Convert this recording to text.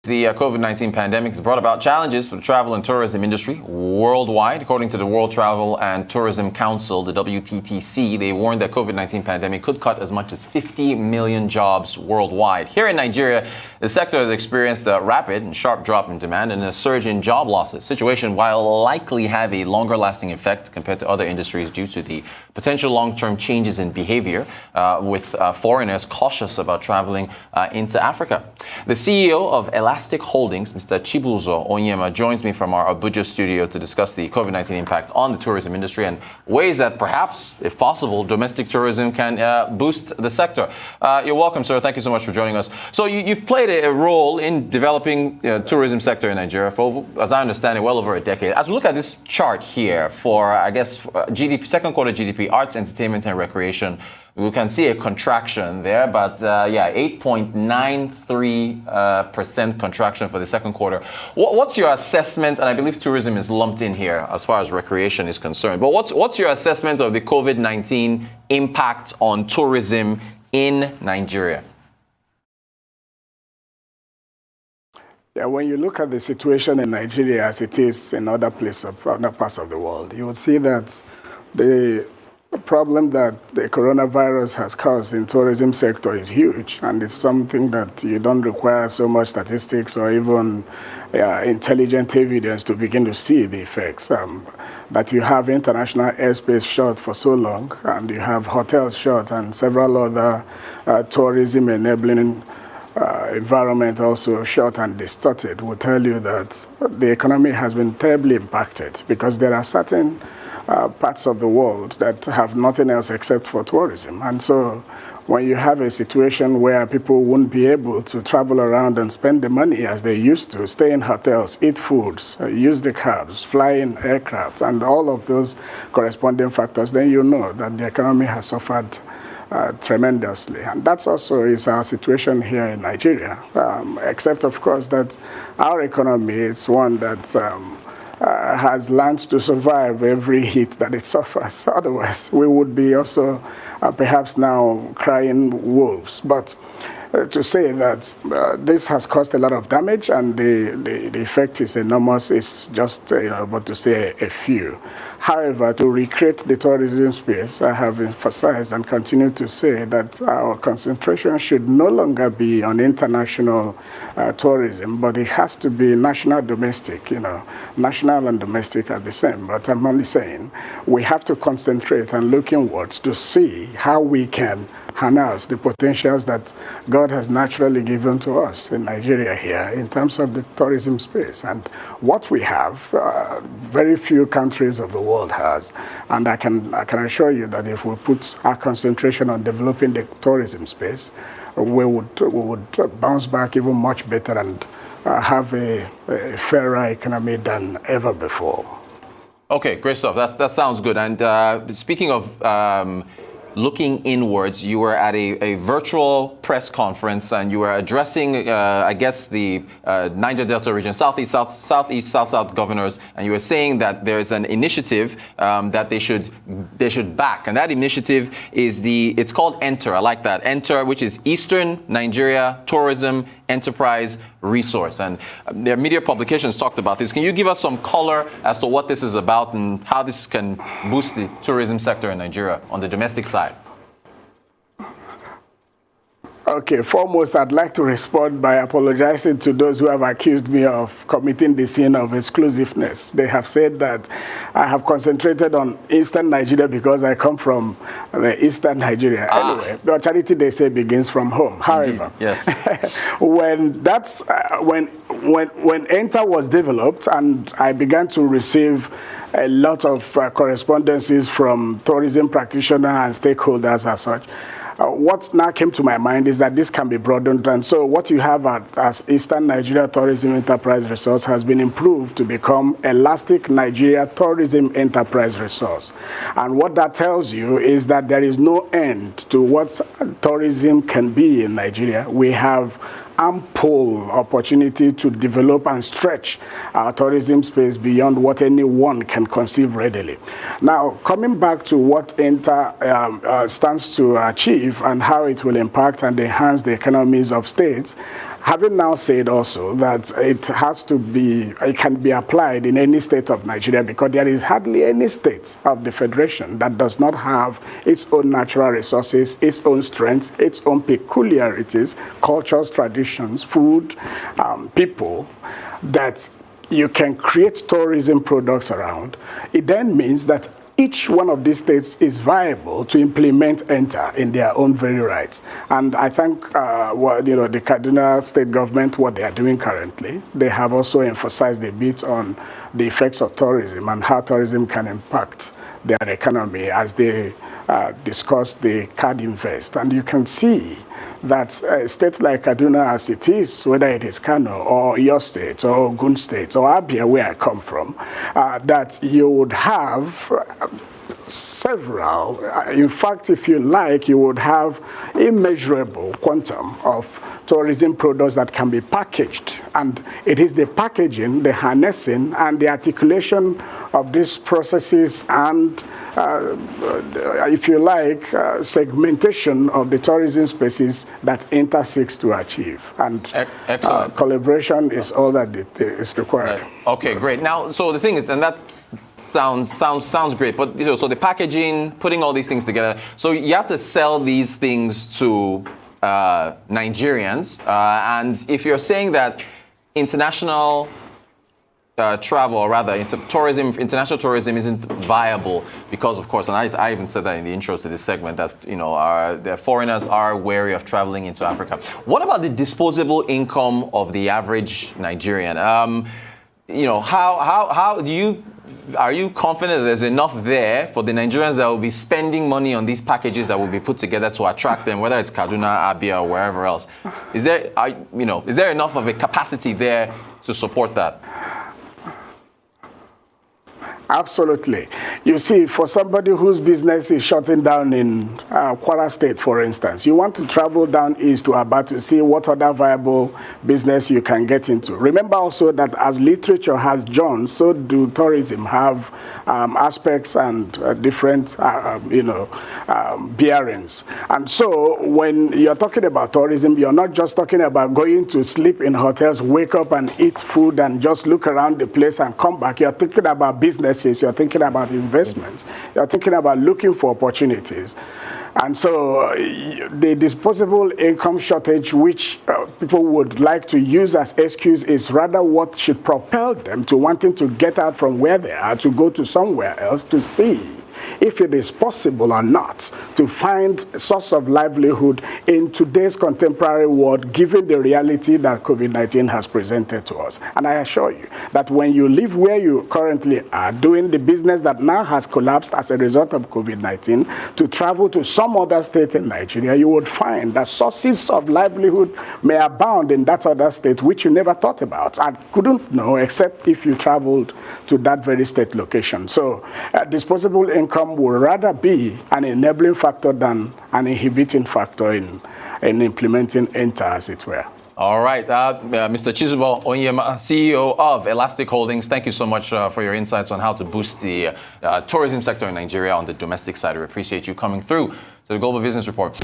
The COVID-19 pandemic has brought about challenges for the travel and tourism industry worldwide. According to the World Travel and Tourism Council, the WTTC, they warned that COVID-19 pandemic could cut as much as 50 million jobs worldwide. Here in Nigeria, the sector has experienced a rapid and sharp drop in demand and a surge in job losses. Situation while likely have a longer lasting effect compared to other industries due to the potential long-term changes in behavior with foreigners cautious about traveling into Africa. The CEO of Elastic Holdings, Mr. Chibuzo Onyema, joins me from our Abuja studio to discuss the COVID-19 impact on the tourism industry and ways that perhaps, if possible, domestic tourism can boost the sector. You're welcome, sir. Thank you so much for joining us. So you've played a role in developing tourism sector in Nigeria for, as I understand it, well over a decade. As we look at this chart here for, I guess, GDP, second quarter GDP, arts, entertainment, and recreation, we can see a contraction there, but 8.93% contraction for the second quarter. What's your assessment? And I believe tourism is lumped in here as far as recreation is concerned. But what's your assessment of the COVID-19 impact on tourism in Nigeria? Yeah, when you look at the situation in Nigeria as it is in other parts of the world, you will see that the problem that the coronavirus has caused in tourism sector is huge, and it's something that you don't require so much statistics or even intelligent evidence to begin to see the effects. That you have international airspace shut for so long, and you have hotels shut, and several other tourism enabling environment also short and distorted will tell you that the economy has been terribly impacted, because there are certain parts of the world that have nothing else except for tourism. And so when you have a situation where people won't be able to travel around and spend the money as they used to, stay in hotels, eat foods, use the cabs, fly in aircraft, and all of those corresponding factors, then you know that the economy has suffered tremendously. And that's also is our situation here in Nigeria, except of course that our economy is one that has learned to survive every hit that it suffers. Otherwise, we would be also perhaps now crying wolves. But to say that this has caused a lot of damage and the effect is enormous is just but to say a few. However, to recreate the tourism space, I have emphasized and continue to say that our concentration should no longer be on international tourism, but it has to be national domestic, national and domestic are the same. But I'm only saying we have to concentrate and look inwards to see how we can harness the potentials that God has naturally given to us in Nigeria here in terms of the tourism space. And what we have, very few countries of the world has. And I can assure you that if we put our concentration on developing the tourism space, we would bounce back even much better and have a fairer economy than ever before. Okay, great stuff. That sounds good. And speaking of looking inwards, you were at a virtual press conference and you were addressing, I guess, the Niger Delta region, Southeast, South governors, and you were saying that there's an initiative that they should back, and that initiative is it's called ENTER. I like that, ENTER, which is Eastern Nigeria Tourism Enterprise Resource, and their media publications talked about this. Can you give us some color as to what this is about and how this can boost the tourism sector in Nigeria on the domestic side? Okay, foremost, I'd like to respond by apologizing to those who have accused me of committing the sin of exclusiveness. They have said that I have concentrated on Eastern Nigeria because I come from the Eastern Nigeria. Anyway, the charity, they say, begins from home. However, yes. when ENTER was developed and I began to receive a lot of correspondences from tourism practitioners and stakeholders as such, what now came to my mind is that this can be broadened, and so what you have as Eastern Nigeria Tourism Enterprise Resource has been improved to become Elastic Nigeria Tourism Enterprise Resource. And what that tells you is that there is no end to what tourism can be in Nigeria. We have ample opportunity to develop and stretch our tourism space beyond what anyone can conceive readily. Now, coming back to what ENTER stands to achieve and how it will impact and enhance the economies of states, Having now said also that it can be applied in any state of Nigeria, because there is hardly any state of the Federation that does not have its own natural resources, its own strengths, its own peculiarities, cultures, traditions, food, people, that you can create tourism products around. It then means that each one of these states is viable to implement ENTER in their own very rights. And I think the Kaduna state government, what they are doing currently, they have also emphasized a bit on the effects of tourism and how tourism can impact their economy as they discuss the Card Invest. And you can see that a state like Kaduna, as it is, whether it is Kano or your state or Ogun State or Abia, where I come from, that you would have several, in fact, if you like, you would have immeasurable quantum of tourism products that can be packaged. And it is the packaging, the harnessing, and the articulation of these processes and, if you like, segmentation of the tourism spaces that ENTER seeks to achieve. And collaboration is all that is required. Okay, great. Now, so the thing is, and that sounds great, but so the packaging, putting all these things together, so you have to sell these things to Nigerians, and if you're saying that international travel, or rather international tourism isn't viable because, of course, and I even said that in the intro to this segment, that the foreigners are wary of traveling into Africa. What about the disposable income of the average Nigerian? Are you confident that there's enough there for the Nigerians that will be spending money on these packages that will be put together to attract them, whether it's Kaduna, Abia, or wherever else? Is there enough of a capacity there to support that? Absolutely. You see, for somebody whose business is shutting down in Kwara State, for instance, you want to travel down east to Aba to see what other viable business you can get into. Remember also that as literature has joined, so do tourism have aspects and different, bearings. And so when you're talking about tourism, you're not just talking about going to sleep in hotels, wake up and eat food and just look around the place and come back. You're thinking about business. You're thinking about investments, you're thinking about looking for opportunities. And so the disposable income shortage, which people would like to use as excuse, is rather what should propel them to wanting to get out from where they are to go to somewhere else to see if it is possible or not to find a source of livelihood in today's contemporary world, given the reality that COVID-19 has presented to us. And I assure you that when you live where you currently are, doing the business that now has collapsed as a result of COVID-19, to travel to some other state in Nigeria, you would find that sources of livelihood may abound in that other state, which you never thought about and couldn't know except if you traveled to that very state location. So disposable income will rather be an enabling factor than an inhibiting factor in implementing ENTER, as it were. All right, Mr. Chibuzo Onyema, CEO of Elastic Holdings, thank you so much for your insights on how to boost the tourism sector in Nigeria on the domestic side. We appreciate you coming through to the Global Business Report.